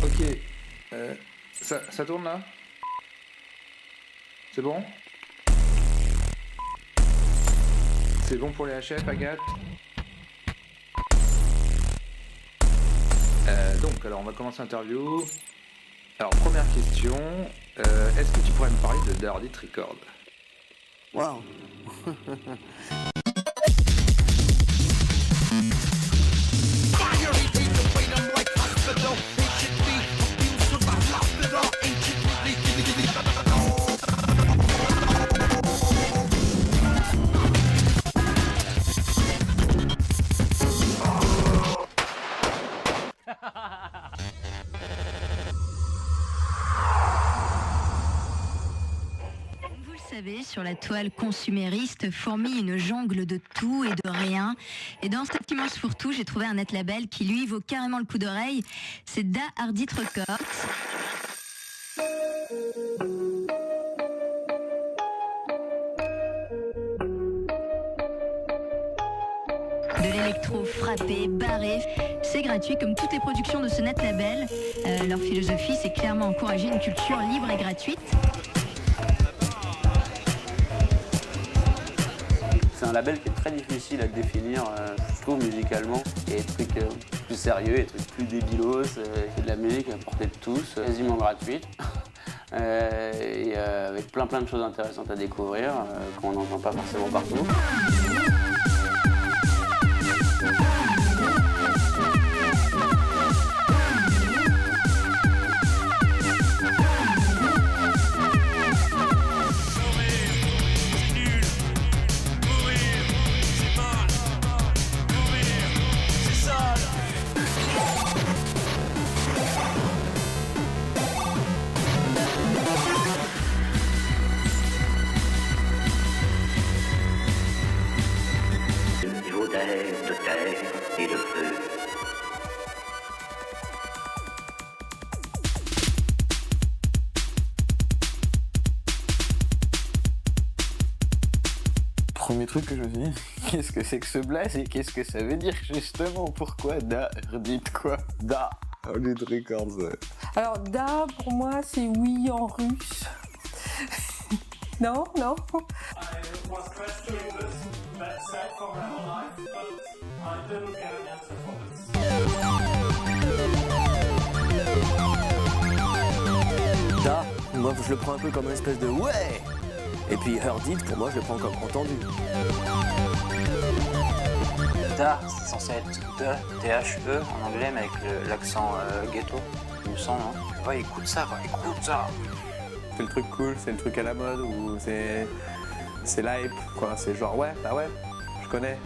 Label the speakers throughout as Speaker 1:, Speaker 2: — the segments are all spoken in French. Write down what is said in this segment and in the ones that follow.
Speaker 1: Ok. Ça tourne là? C'est bon? C'est bon pour les HF, Agathe? Donc, alors on va commencer l'interview. Alors, première question. Est-ce que tu pourrais me parler de Dirty Record?
Speaker 2: Wow.
Speaker 3: Sur la toile consumériste fourmille une jungle de tout et de rien. Et dans cet immense fourre-tout, j'ai trouvé un net label qui lui vaut carrément le coup d'oreille. C'est Da Hardit Records. De l'électro frappé, barré. C'est gratuit comme toutes les productions de ce net label. Leur philosophie, c'est clairement encourager une culture libre et gratuite.
Speaker 2: C'est un label qui est très difficile à définir, je trouve, musicalement. Il y a des trucs plus sérieux, des trucs plus débilos, c'est de la musique à portée de tous, quasiment gratuite. Et avec plein de choses intéressantes à découvrir, qu'on n'entend pas forcément partout.
Speaker 4: De terre et de feu.
Speaker 5: Premier truc que je me suis dit, qu'est-ce que c'est que ce blaze et qu'est-ce que ça veut dire justement? Pourquoi Da Hardit quoi? Da Hardit Records.
Speaker 6: Alors Da pour moi c'est oui en russe. Non.
Speaker 7: Da, moi je le prends un peu comme une espèce de ouais. Et puis Hardit, pour moi je le prends comme entendu.
Speaker 8: Da, c'est censé être de, T-H-E en anglais, mais avec l'accent ghetto, il me semble. Hein. Ouais, écoute ça, quoi, écoute ça.
Speaker 5: C'est le truc cool, c'est le truc à la mode ou c'est l'hype quoi. C'est genre ouais, bah ouais, je connais.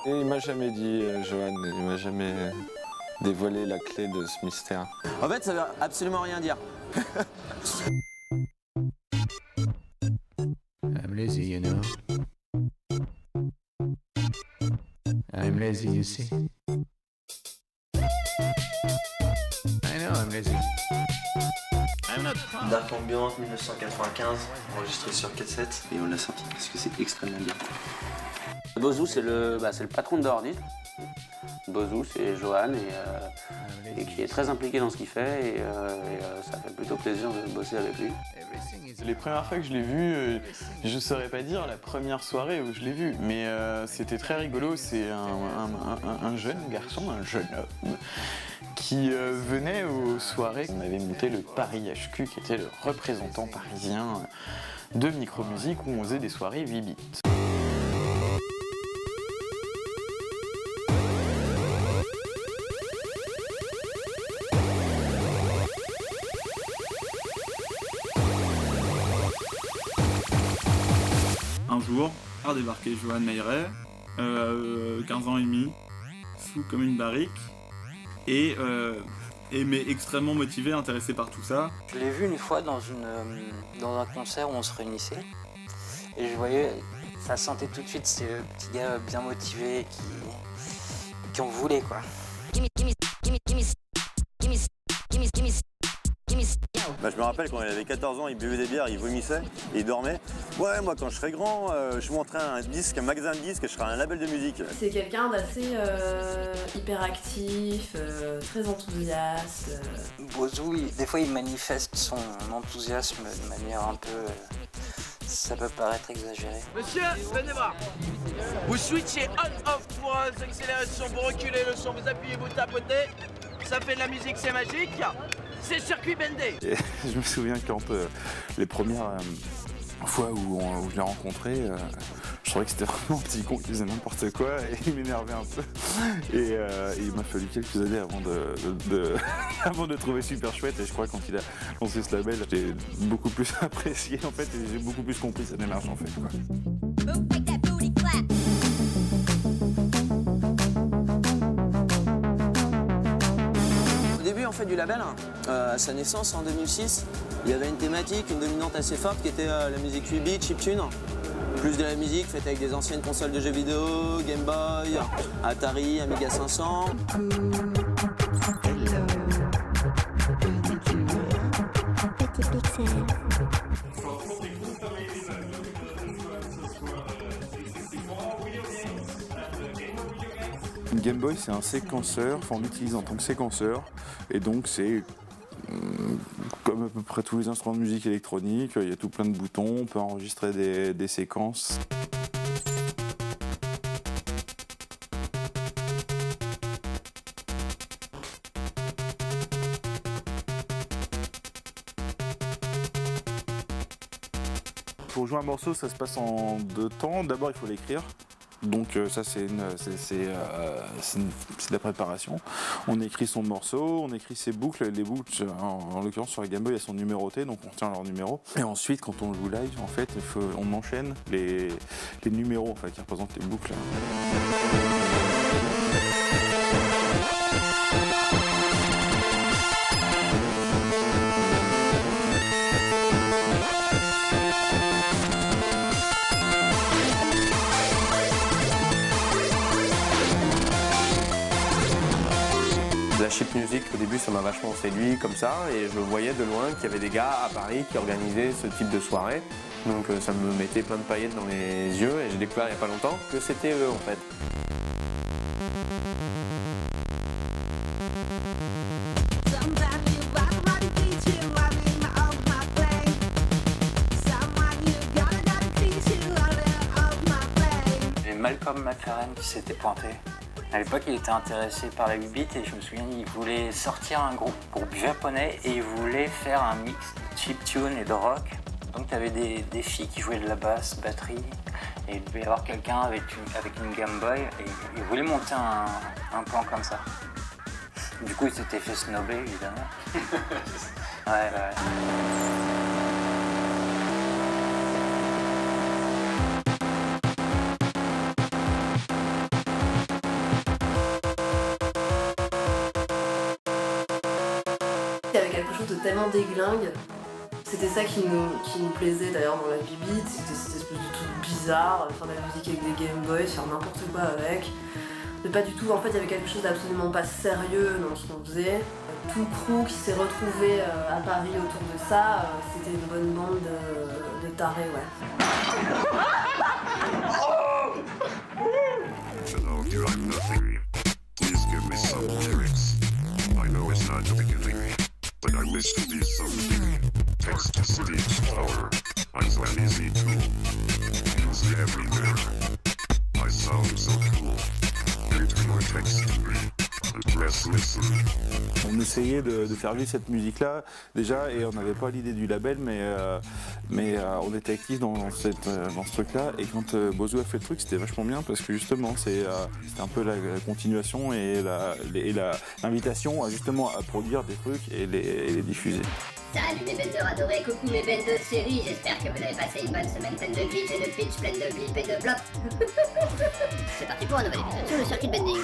Speaker 9: Et il m'a jamais dit, Johan, il m'a jamais dévoilé la clé de ce mystère.
Speaker 7: En fait, ça veut absolument rien dire.
Speaker 10: I'm lazy, you know. I'm lazy, you see. I know I'm lazy. I'm not proud.
Speaker 11: Dark Ambient 1995, enregistré sur cassette, et on l'a sorti parce que c'est extrêmement bien.
Speaker 2: Bozou, c'est le patron de Hardit. Bozou, c'est Johan, et qui est très impliqué dans ce qu'il fait, et ça fait plutôt plaisir de bosser avec lui.
Speaker 5: Les premières fois que je l'ai vu, je saurais pas dire la première soirée où je l'ai vu, mais c'était très rigolo. C'est un jeune garçon, un jeune homme, qui venait aux soirées. On avait monté le Paris HQ, qui était le représentant parisien de micro-musique, où on faisait des soirées 8 bits.
Speaker 12: Un jour, a débarqué Johan Meyret, 15 ans et demi, fou comme une barrique, et mais extrêmement motivé, intéressé par tout ça.
Speaker 8: Je l'ai vu une fois dans un concert où on se réunissait, et je voyais, ça sentait tout de suite ces petits gars bien motivés qui en voulaient quoi.
Speaker 7: Bah, je me rappelle
Speaker 13: rappelle quand il avait 14 ans, il buvait des bières, il vomissait et il dormait. Ouais, moi quand je serai grand, je monterai un magasin de disques et je serai un label de musique.
Speaker 14: C'est quelqu'un d'assez hyperactif, très enthousiaste.
Speaker 8: Bozo, des fois il manifeste son enthousiasme de manière un peu... ça peut paraître exagéré.
Speaker 15: Monsieur, venez voir. Vous switchez on-off pour accélération, vous reculez le son, vous appuyez, vous tapotez. Ça fait de la musique, c'est magique. C'est circuit bendé.
Speaker 16: Et je me souviens quand les premières fois où je l'ai rencontré, je trouvais que c'était vraiment un petit con qui faisait n'importe quoi et il m'énervait un peu. Et il m'a fallu quelques années avant de trouver super chouette. Et je crois que quand il a lancé ce label, j'ai beaucoup plus apprécié en fait et j'ai beaucoup plus compris sa démarche en fait, quoi.
Speaker 7: Au début en fait du label, à sa naissance en 2006, il y avait une thématique, une dominante assez forte qui était la musique 8 bits, chiptune. Plus de la musique faite avec des anciennes consoles de jeux vidéo, Game Boy, Atari, Amiga 500.
Speaker 16: Une Game Boy, c'est un séquenceur, enfin on l'utilise en tant que séquenceur, et donc c'est comme à peu près tous les instruments de musique électronique, il y a tout plein de boutons, on peut enregistrer des séquences. Pour jouer un morceau, ça se passe en 2 temps. D'abord, il faut l'écrire. Donc ça c'est de la préparation. On écrit son morceau, on écrit ses boucles. Les boucles, en l'occurrence sur la Game Boy, elles sont numérotées, donc on retient leur numéro. Et ensuite, quand on joue live, en fait, on enchaîne les numéros en fait, qui représentent les boucles.
Speaker 17: La chip music, au début, ça m'a vachement séduit comme ça, et je voyais de loin qu'il y avait des gars à Paris qui organisaient ce type de soirée. Donc ça me mettait plein de paillettes dans les yeux, et j'ai découvert il n'y a pas longtemps que c'était eux en fait.
Speaker 8: J'ai Malcolm McLaren qui s'était pointé. À l'époque, il était intéressé par la 8 bits et je me souviens, il voulait sortir un groupe japonais et il voulait faire un mix de chiptune et de rock. Donc tu avais des filles qui jouaient de la basse, batterie, et il devait y avoir quelqu'un avec une Game Boy et il voulait monter un plan comme ça. Du coup, il s'était fait snobber, évidemment. Ouais.
Speaker 14: Il y avait quelque chose de tellement déglingue. C'était ça qui nous plaisait d'ailleurs dans la 8 bits, c'était cette espèce de truc bizarre, faire de la musique avec des Game Boy, faire n'importe quoi avec. Mais pas du tout, en fait il y avait quelque chose d'absolument pas sérieux dans ce qu'on faisait. Tout le crew qui s'est retrouvé à Paris autour de ça, c'était une bonne bande de tarés, ouais.
Speaker 18: Hello, here I'm nothing. Please give me some lyrics. I know it's not the beginning, but I wish to be something. Text to speech power. I'm so easy to use everywhere. I sound so cool. Read your text to me and press listen.
Speaker 16: On essayait de faire vivre cette musique-là déjà et on n'avait pas l'idée du label, mais on était actifs dans ce truc-là. Et quand Bozo a fait le truc, c'était vachement bien parce que justement c'était un peu la continuation et l'invitation justement à produire des trucs et les diffuser.
Speaker 19: Salut mes benders adorés, coucou mes benders séries, j'espère que vous avez passé une bonne semaine pleine de glitch et de pitch, pleine de blip et de blop. C'est parti pour un nouvel épisode sur le circuit bending.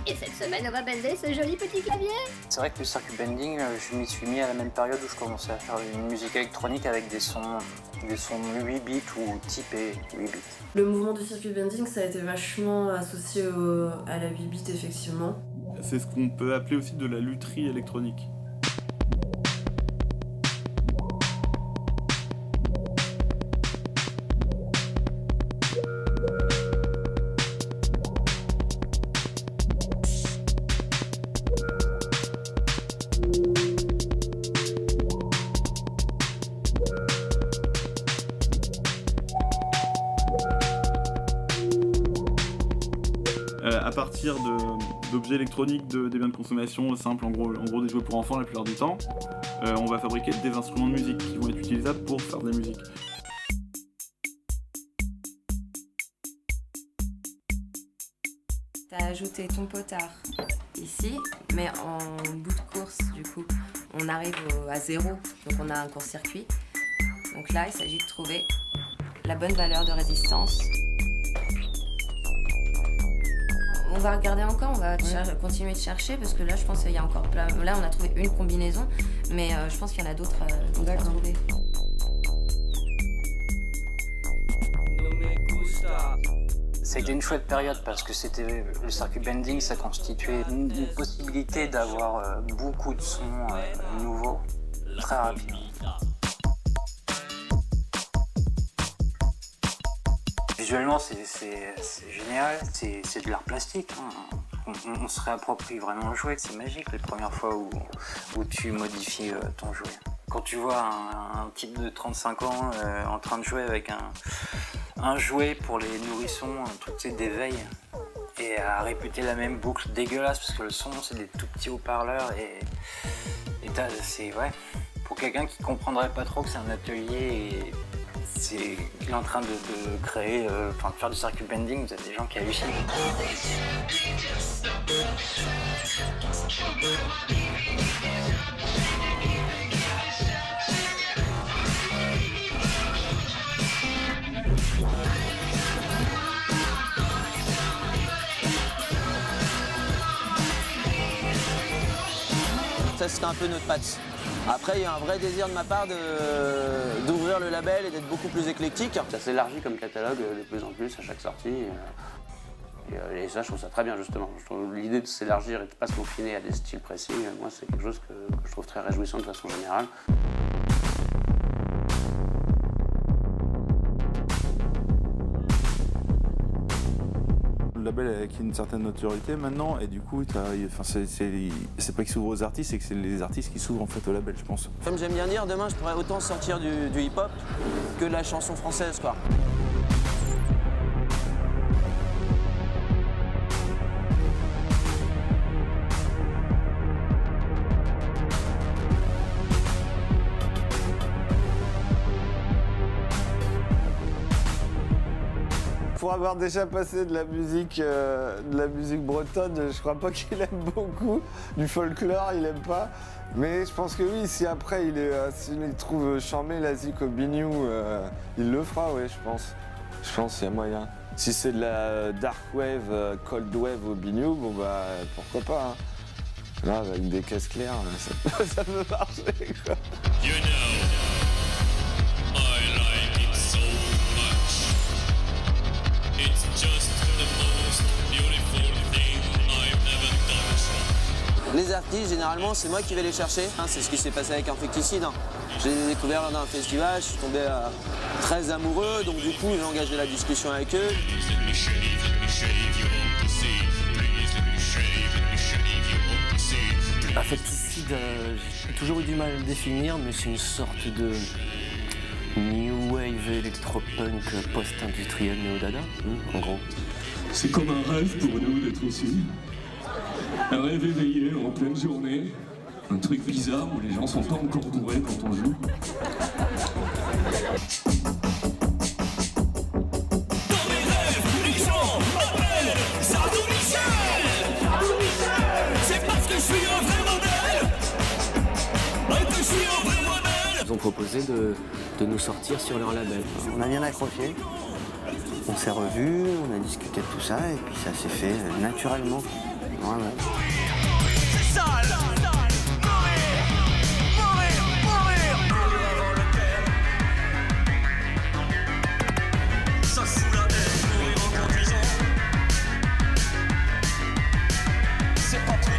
Speaker 19: Et cette semaine, on va bender ce joli petit clavier.
Speaker 8: C'est vrai que le circuit bending, je m'y suis mis à la même période où je commençais à faire une musique électronique avec des sons 8 bits ou typés 8 bits.
Speaker 14: Le mouvement du circuit bending, ça a été vachement associé à la 8 bits effectivement.
Speaker 12: c'est ce qu'on peut appeler aussi de la lutherie électronique. À partir d'objets électroniques, des biens de consommation simples, en gros des jouets pour enfants la plupart du temps, on va fabriquer des instruments de musique qui vont être utilisables pour faire de la musique.
Speaker 20: T'as ajouté ton potard ici, mais en bout de course, du coup, on arrive à 0, donc on a un court-circuit. Donc là, il s'agit de trouver la bonne valeur de résistance. On va regarder encore, on va continuer de chercher parce que là je pense qu'il y a encore plein. Là on a trouvé une combinaison, mais je pense qu'il y en a d'autres à trouver.
Speaker 8: C'était une chouette période parce que c'était le circuit bending, ça constituait une possibilité d'avoir beaucoup de sons nouveaux, très rapides. Visuellement, c'est génial, c'est de l'art plastique. Hein. On se réapproprie vraiment le jouet. C'est magique les premières fois où tu modifies ton jouet. Quand tu vois un type de 35 ans en train de jouer avec un jouet pour les nourrissons, un truc d'éveil, et à répéter la même boucle dégueulasse parce que le son, c'est des tout petits haut-parleurs et c'est ouais. Pour quelqu'un qui comprendrait pas trop que c'est un atelier et il est en train de créer, de faire du circuit bending, vous avez des gens qui hallucinent.
Speaker 7: Ça, c'était un peu notre patte. Après, il y a un vrai désir de ma part d'ouvrir le label et d'être beaucoup plus éclectique.
Speaker 2: Ça s'élargit comme catalogue de plus en plus à chaque sortie. Et ça, je trouve ça très bien, justement. Je trouve l'idée de s'élargir et de ne pas se confiner à des styles précis, moi, c'est quelque chose que je trouve très réjouissant de façon générale.
Speaker 16: Le label a acquis une certaine notoriété maintenant et du coup c'est pas qu'il s'ouvre aux artistes, c'est que c'est les artistes qui s'ouvrent en fait au label, je pense.
Speaker 7: Comme j'aime bien dire, demain je pourrais autant sortir du hip-hop que de la chanson française, quoi.
Speaker 9: Pour avoir déjà passé de la musique bretonne, je crois pas qu'il aime beaucoup. Du folklore, il aime pas. Mais je pense que oui, si après s'il trouve charmé la zik au biniou, il le fera, oui, je pense. Je pense qu'il y a moyen. Si c'est de la dark wave, cold wave au biniou, bon bah pourquoi pas. Hein. Là, avec des caisses claires, ça peut marcher, quoi.
Speaker 18: You know, I like it so much. It's just the most beautiful thing I've ever touched.
Speaker 7: Les artistes, généralement, c'est moi qui vais les chercher. C'est ce qui s'est passé avec Infecticide. Je les ai découverts lors d'un festival, je suis tombé très amoureux, donc du coup, j'ai engagé la discussion avec eux.
Speaker 21: Infecticide, j'ai toujours eu du mal à le définir, mais c'est une sorte de new wave électropunk post-industriel néo-dada, en gros.
Speaker 22: C'est comme un rêve pour nous d'être ici. Un rêve éveillé en pleine journée. Un truc bizarre où les gens sont pas encore bourrés quand on joue.
Speaker 21: Ils ont proposé de nous sortir sur leur label.
Speaker 23: On a bien accroché, on s'est revus, on a discuté de tout ça et puis ça s'est fait naturellement. Vraiment.
Speaker 18: Ça fout la haine, mourir en conduisant. C'est pas trop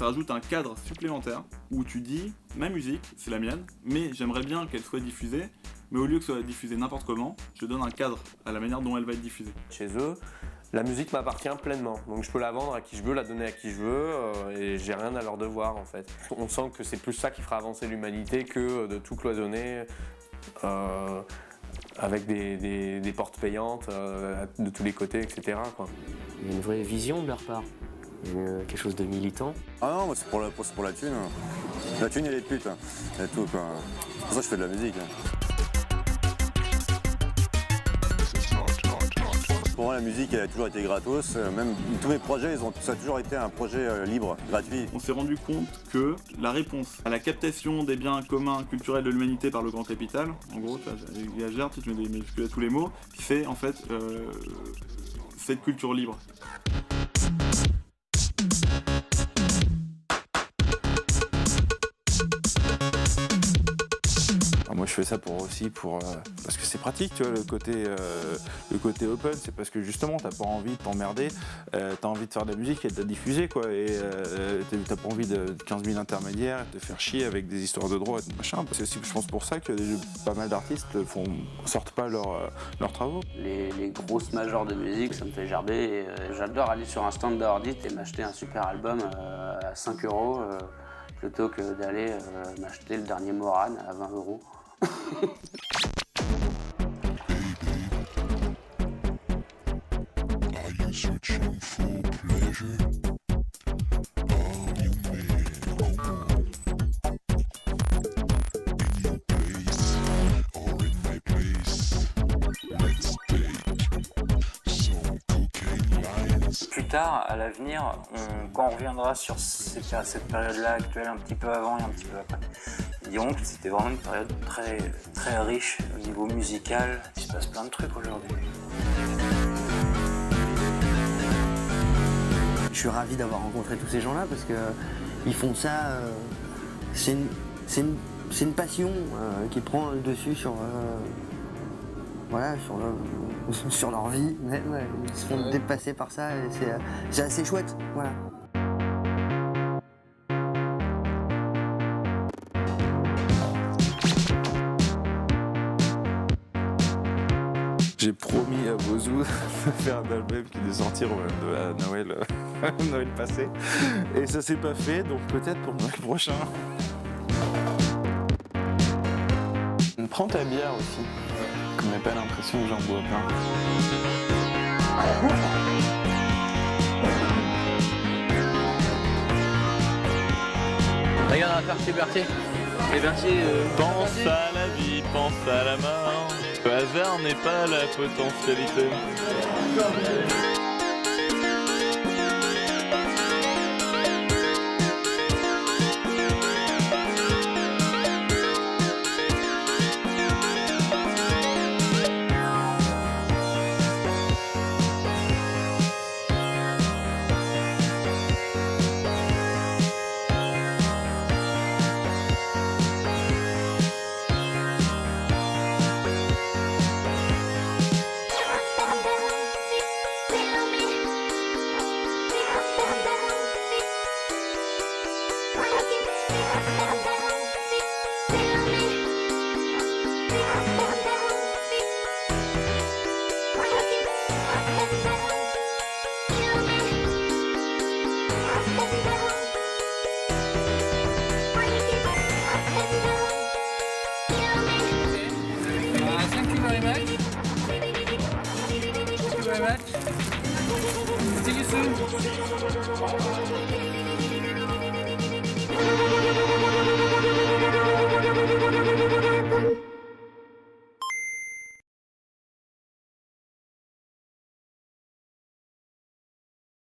Speaker 12: ça rajoute un cadre supplémentaire où tu dis ma musique, c'est la mienne, mais j'aimerais bien qu'elle soit diffusée, mais au lieu que ce soit diffusée n'importe comment, je donne un cadre à la manière dont elle va être diffusée.
Speaker 17: Chez eux, la musique m'appartient pleinement, donc je peux la vendre à qui je veux, la donner à qui je veux, et j'ai rien à leur devoir en fait. On sent que c'est plus ça qui fera avancer l'humanité que de tout cloisonner avec des portes payantes de tous les côtés, etc. quoi.
Speaker 23: Il y a une vraie vision de leur part, quelque chose de militant.
Speaker 5: Ah non, moi c'est pour la thune. La thune et les putes, c'est tout quoi. C'est pour ça que je fais de la musique. Pour moi la musique elle a toujours été gratos, même tous mes projets ça a toujours été un projet libre, gratuit.
Speaker 12: On s'est rendu compte que la réponse à la captation des biens communs culturels de l'humanité par le grand capital, en gros, j'exagère, tu mets des minuscules à tous les mots, c'est en fait cette culture libre.
Speaker 16: Moi je fais ça parce que c'est pratique, tu vois, le côté open, c'est parce que justement t'as pas envie de t'emmerder, t'as envie de faire de la musique et de la diffuser quoi, et t'as pas envie de 15 000 intermédiaires, de te faire chier avec des histoires de droits et de machin, c'est aussi je pense pour ça que pas mal d'artistes sortent pas leurs travaux.
Speaker 2: Les grosses majors de musique, ça me fait gerber, et j'adore aller sur un stand d'ordi et m'acheter un super album à 5 € plutôt que d'aller m'acheter le dernier Moran à 20 €.
Speaker 8: Plus tard, à l'avenir, quand on reviendra sur cette période-là actuelle, un petit peu avant et un petit peu après, dirons que c'était vraiment une période très, très riche au niveau musical. Il se passe plein de trucs aujourd'hui.
Speaker 23: Je suis ravi d'avoir rencontré tous ces gens-là parce qu'ils font ça. C'est une passion qui prend le dessus sur leur vie. Ouais, ils se font dépasser par ça et c'est assez chouette. Voilà.
Speaker 16: J'ai promis à Bozou de faire un album qui devait sortir à Noël, Noël passé. Et ça s'est pas fait, donc peut-être pour Noël prochain.
Speaker 13: Prends ta bière aussi, qu'on n'ait pas l'impression que j'en bois plein.
Speaker 4: Regarde, on va faire chez Berthier. Et Berthier,
Speaker 22: Pense à la vie, pense à la mort. Le hasard n'est pas la potentialité.
Speaker 15: See you soon.